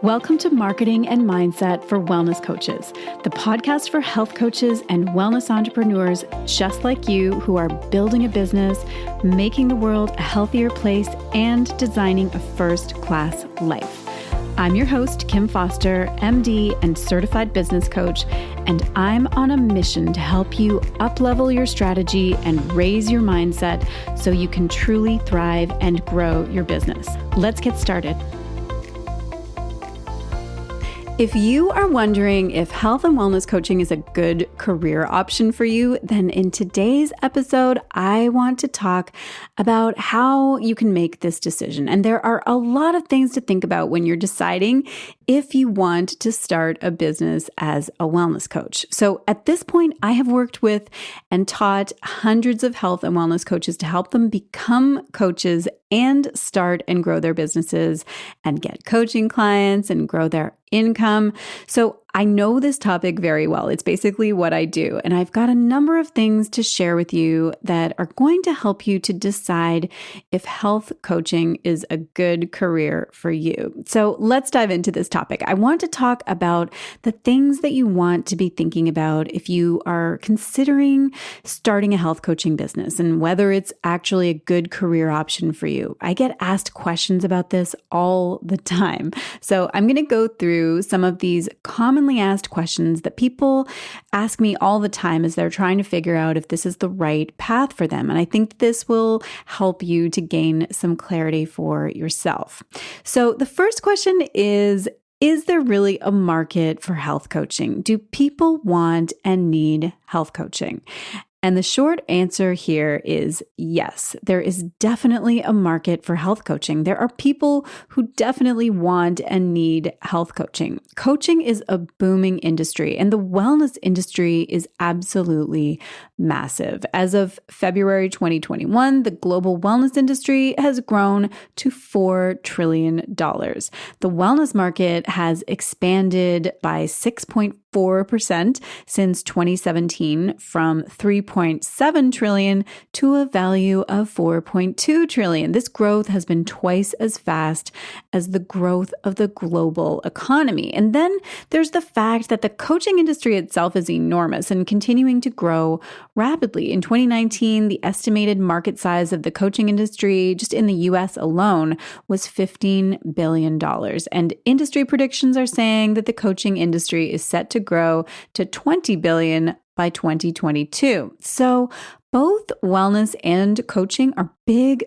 Welcome to Marketing and Mindset for Wellness Coaches, the podcast for health coaches and wellness entrepreneurs just like you who are building a business, making the world a healthier place, and designing a first-class life. I'm your host, Kim Foster, MD and certified business coach, and I'm on a mission to help you up-level your strategy and raise your mindset so you can truly thrive and grow your business. Let's get started. If you are wondering if health and wellness coaching is a good career option for you, then in today's episode, I want to talk about how you can make this decision. And there are a lot of things to think about when you're deciding if you want to start a business as a wellness coach. So at this point, I have worked with and taught hundreds of health and wellness coaches to help them become coaches and start and grow their businesses and get coaching clients and grow their income. So I know this topic very well. It's basically what I do. And I've got a number of things to share with you that are going to help you to decide if health coaching is a good career for you. So let's dive into this topic. I want to talk about the things that you want to be thinking about if you are considering starting a health coaching business and whether it's actually a good career option for you. I get asked questions about this all the time. So I'm going to go through some of these commonly asked questions that people ask me all the time as they're trying to figure out if this is the right path for them. And I think this will help you to gain some clarity for yourself. So the first question is there really a market for health coaching? Do people want and need health coaching? And the short answer here is yes, there is definitely a market for health coaching. There are people who definitely want and need health coaching. Coaching is a booming industry, and the wellness industry is absolutely massive. As of February 2021, the global wellness industry has grown to $4 trillion. The wellness market has expanded by 6.4% since 2017 from 3.7 trillion to a value of 4.2 trillion. This growth has been twice as fast as the growth of the global economy. And then there's the fact that the coaching industry itself is enormous and continuing to grow rapidly. In 2019, the estimated market size of the coaching industry just in the US alone was $15 billion. And industry predictions are saying that the coaching industry is set to grow to $20 billion by 2022. So both wellness and coaching are big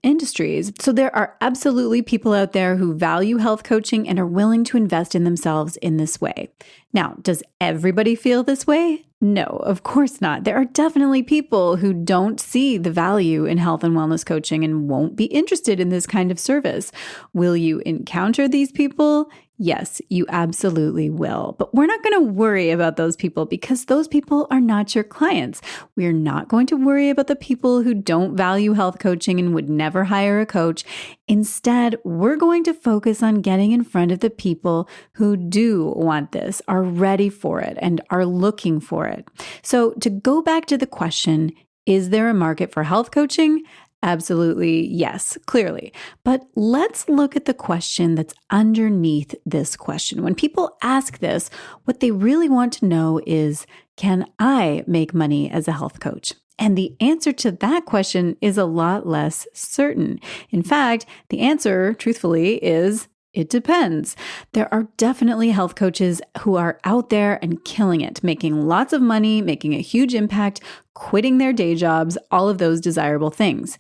industries. So there are absolutely people out there who value health coaching and are willing to invest in themselves in this way. Now, does everybody feel this way? No, of course not. There are definitely people who don't see the value in health and wellness coaching and won't be interested in this kind of service. Will you encounter these people? Yes, you absolutely will. But we're not going to worry about those people because those people are not your clients. We're not going to worry about the people who don't value health coaching and would never hire a coach. Instead, we're going to focus on getting in front of the people who do want this, are ready for it, and are looking for it. So to go back to the question, is there a market for health coaching? Absolutely, yes, clearly. But let's look at the question that's underneath this question. When people ask this, what they really want to know is, can I make money as a health coach? And the answer to that question is a lot less certain. In fact, the answer, truthfully, is it depends. There are definitely health coaches who are out there and killing it, making lots of money, making a huge impact, quitting their day jobs, all of those desirable things.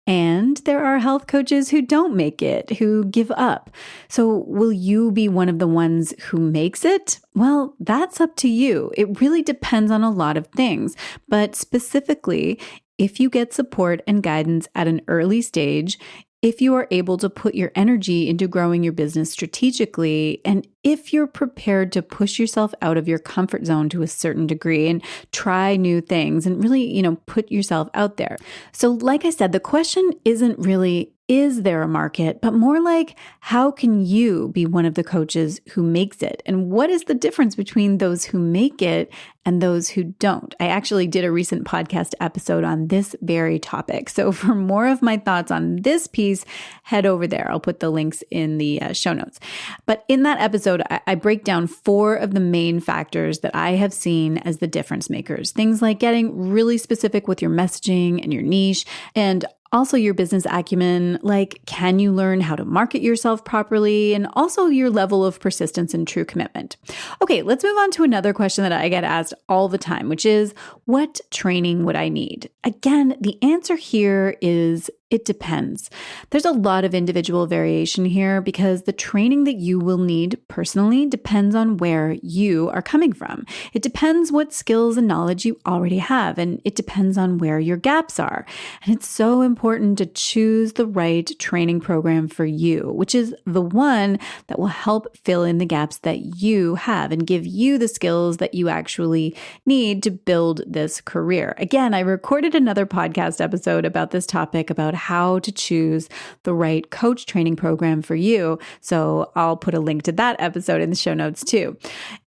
And there are health coaches who don't make it, who give up. So will you be one of the ones who makes it? Well, that's up to you. It really depends on a lot of things. But specifically, if you get support and guidance at an early stage, if you are able to put your energy into growing your business strategically, and if you're prepared to push yourself out of your comfort zone to a certain degree and try new things and really, put yourself out there. So like I said, the question isn't really, is there a market, but more like, how can you be one of the coaches who makes it? And what is the difference between those who make it and those who don't? I actually did a recent podcast episode on this very topic. So for more of my thoughts on this piece, head over there. I'll put the links in the show notes. But in that episode, I break down 4 of the main factors that I have seen as the difference makers. Things like getting really specific with your messaging and your niche, and also your business acumen, like can you learn how to market yourself properly, and also your level of persistence and true commitment. Okay, let's move on to another question that I get asked all the time, which is, what training would I need? Again, the answer here is it depends. There's a lot of individual variation here because the training that you will need personally depends on where you are coming from. It depends what skills and knowledge you already have, and it depends on where your gaps are. And it's so important to choose the right training program for you, which is the one that will help fill in the gaps that you have and give you the skills that you actually need to build this career. Again, I recorded another podcast episode about this topic, about how to choose the right coach training program for you. So I'll put a link to that episode in the show notes too.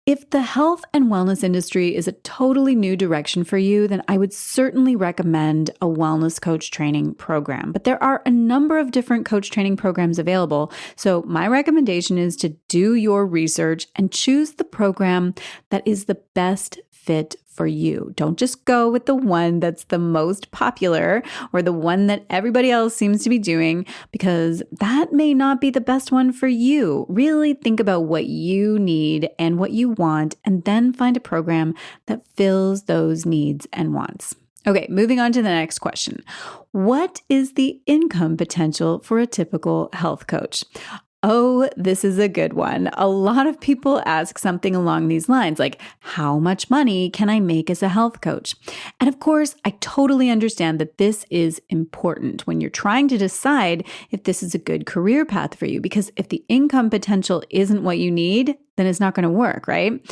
If the health and wellness industry is a totally new direction for you, then I would certainly recommend a wellness coach training program. But there are a number of different coach training programs available. So my recommendation is to do your research and choose the program that is the best fit for you. Don't just go with the one that's the most popular or the one that everybody else seems to be doing, because that may not be the best one for you. Really think about what you need and what you want, and then find a program that fills those needs and wants. Okay, moving on to the next question. What is the income potential for a typical health coach? Oh, this is a good one. A lot of people ask something along these lines, like, how much money can I make as a health coach? And of course, I totally understand that this is important when you're trying to decide if this is a good career path for you, because if the income potential isn't what you need, then it's not going to work, right?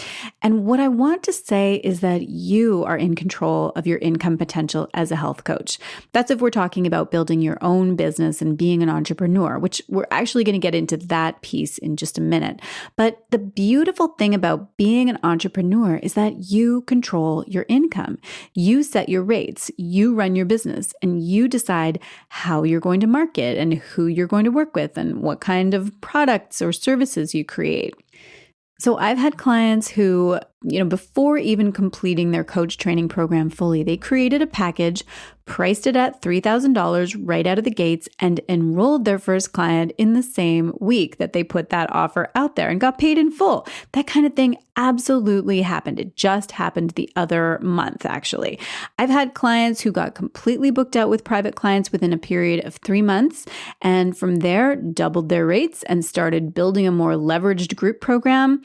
And what I want to say is that you are in control of your income potential as a health coach. That's if we're talking about building your own business and being an entrepreneur, which we're actually going to get into that piece in just a minute. But the beautiful thing about being an entrepreneur is that you control your income. You set your rates, you run your business, and you decide how you're going to market and who you're going to work with and what kind of products or services you create. So I've had clients who, before even completing their coach training program fully, they created a package, priced it at $3,000 right out of the gates, and enrolled their first client in the same week that they put that offer out there and got paid in full. That kind of thing absolutely happened. It just happened the other month, actually. I've had clients who got completely booked out with private clients within a period of 3 months, and from there doubled their rates and started building a more leveraged group program.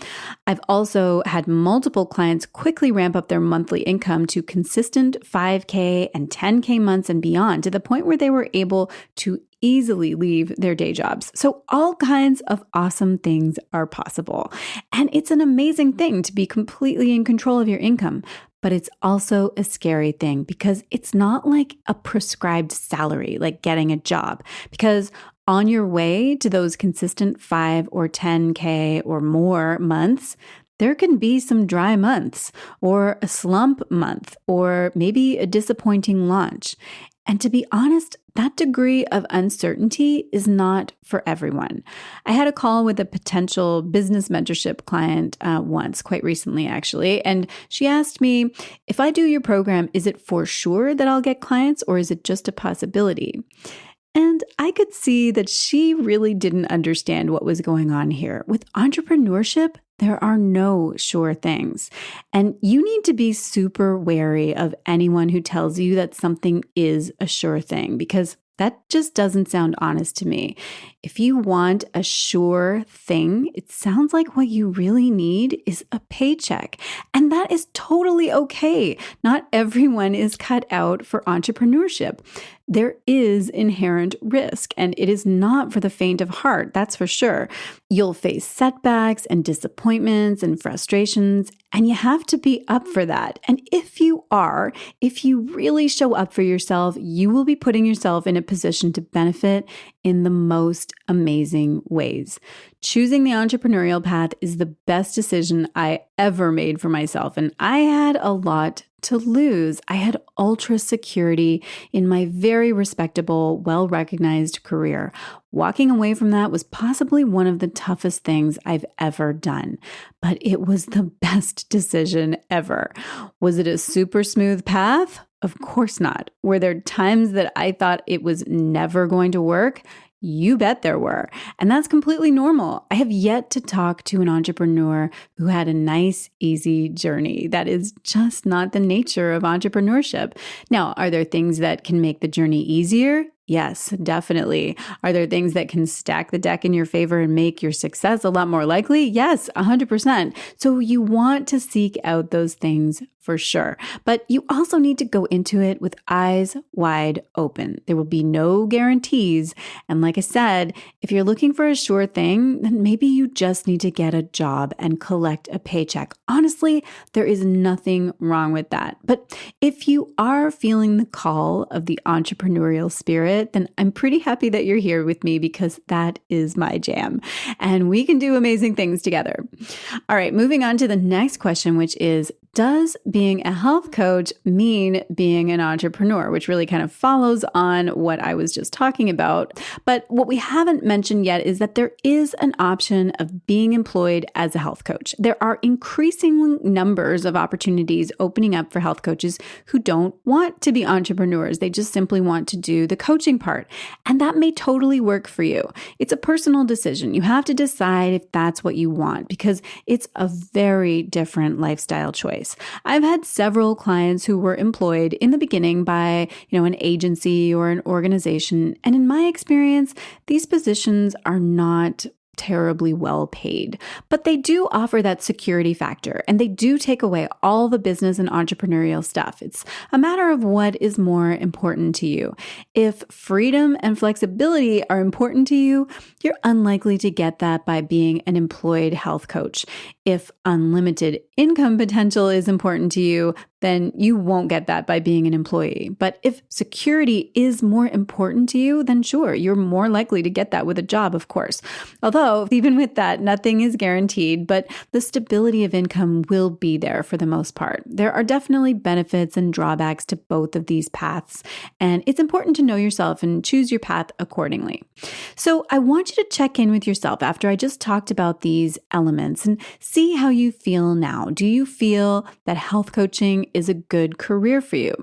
I've also had multiple clients quickly ramp up their monthly income to consistent $5K and $10K months and beyond, to the point where they were able to easily leave their day jobs. So all kinds of awesome things are possible. And it's an amazing thing to be completely in control of your income. But it's also a scary thing because it's not like a prescribed salary, like getting a job. Because on your way to those consistent 5 or 10K or more months, there can be some dry months or a slump month or maybe a disappointing launch. And to be honest, that degree of uncertainty is not for everyone. I had a call with a potential business mentorship client once, quite recently actually, and she asked me, if I do your program, is it for sure that I'll get clients or is it just a possibility? And I could see that she really didn't understand what was going on here. With entrepreneurship, there are no sure things. And you need to be super wary of anyone who tells you that something is a sure thing, because that just doesn't sound honest to me. If you want a sure thing, it sounds like what you really need is a paycheck. And that is totally okay. Not everyone is cut out for entrepreneurship. there is inherent risk, and it is not for the faint of heart, that's for sure. You'll face setbacks and disappointments and frustrations, and you have to be up for that. And if you really show up for yourself, you will be putting yourself in a position to benefit in the most amazing ways. Choosing the entrepreneurial path is the best decision I ever made for myself, and I had a lot to lose. I had ultra security in my very respectable, well-recognized career. Walking away from that was possibly one of the toughest things I've ever done, but it was the best decision ever. Was it a super smooth path? Of course not. Were there times that I thought it was never going to work? You bet there were. And that's completely normal. I have yet to talk to an entrepreneur who had a nice, easy journey. That is just not the nature of entrepreneurship. Now, are there things that can make the journey easier? Yes, definitely. Are there things that can stack the deck in your favor and make your success a lot more likely? Yes, 100%. So you want to seek out those things for sure. But you also need to go into it with eyes wide open. There will be no guarantees. And like I said, if you're looking for a sure thing, then maybe you just need to get a job and collect a paycheck. Honestly, there is nothing wrong with that. But if you are feeling the call of the entrepreneurial spirit, then I'm pretty happy that you're here with me because that is my jam. And we can do amazing things together. All right, moving on to the next question, which is, does being a health coach mean being an entrepreneur? Which really kind of follows on what I was just talking about. But what we haven't mentioned yet is that there is an option of being employed as a health coach. There are increasing numbers of opportunities opening up for health coaches who don't want to be entrepreneurs. They just simply want to do the coaching part. And that may totally work for you. It's a personal decision. You have to decide if that's what you want because it's a very different lifestyle choice. I've had several clients who were employed in the beginning by, an agency or an organization. And in my experience, these positions are not terribly well paid, but they do offer that security factor and they do take away all the business and entrepreneurial stuff. It's a matter of what is more important to you. If freedom and flexibility are important to you, you're unlikely to get that by being an employed health coach. If unlimited income potential is important to you, then you won't get that by being an employee. But if security is more important to you, then sure, you're more likely to get that with a job, of course. Although, even with that, nothing is guaranteed, but the stability of income will be there for the most part. There are definitely benefits and drawbacks to both of these paths, and it's important to know yourself and choose your path accordingly. So I want you to check in with yourself after I just talked about these elements and see how you feel now. Do you feel that health coaching is a good career for you?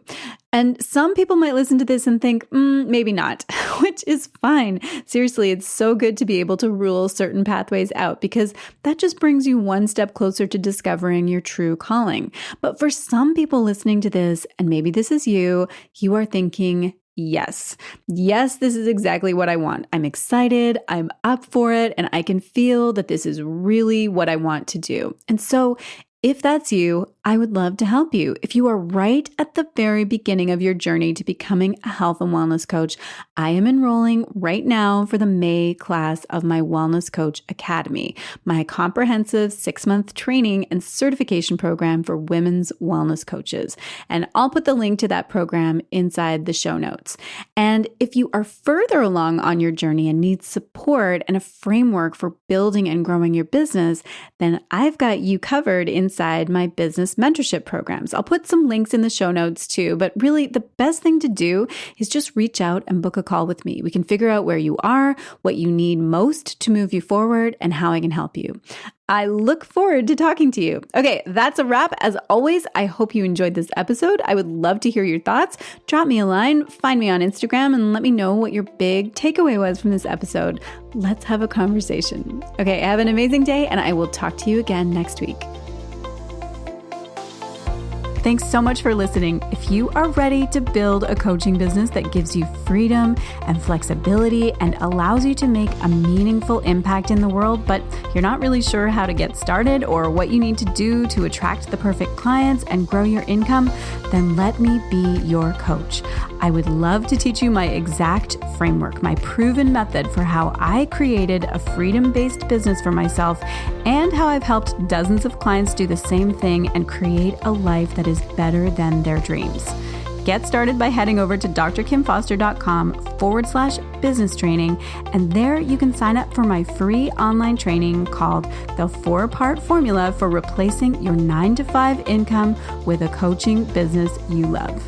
And some people might listen to this and think, maybe not, which is fine. Seriously, it's so good to be able to rule certain pathways out because that just brings you one step closer to discovering your true calling. But for some people listening to this, and maybe this is you are thinking, yes, this is exactly what I want. I'm excited, I'm up for it, and I can feel that this is really what I want to do. And so if that's you, I would love to help you. If you are right at the very beginning of your journey to becoming a health and wellness coach, I am enrolling right now for the May class of my Wellness Coach Academy, my comprehensive 6-month training and certification program for women's wellness coaches. And I'll put the link to that program inside the show notes. And if you are further along on your journey and need support and a framework for building and growing your business, then I've got you covered inside my business mentorship programs. I'll put some links in the show notes too, but really the best thing to do is just reach out and book a call with me. We can figure out where you are, what you need most to move you forward, and how I can help you. I look forward to talking to you. Okay, that's a wrap. As always, I hope you enjoyed this episode. I would love to hear your thoughts. Drop me a line, find me on Instagram, and let me know what your big takeaway was from this episode. Let's have a conversation. Okay, have an amazing day, and I will talk to you again next week. Thanks so much for listening. If you are ready to build a coaching business that gives you freedom and flexibility and allows you to make a meaningful impact in the world, but you're not really sure how to get started or what you need to do to attract the perfect clients and grow your income, then let me be your coach. I would love to teach you my exact framework, my proven method for how I created a freedom-based business for myself and how I've helped dozens of clients do the same thing and create a life that is better than their dreams. Get started by heading over to drkimfoster.com/business training, and there you can sign up for my free online training called The 4-Part Formula for Replacing Your 9-to-5 Income with a Coaching Business You Love.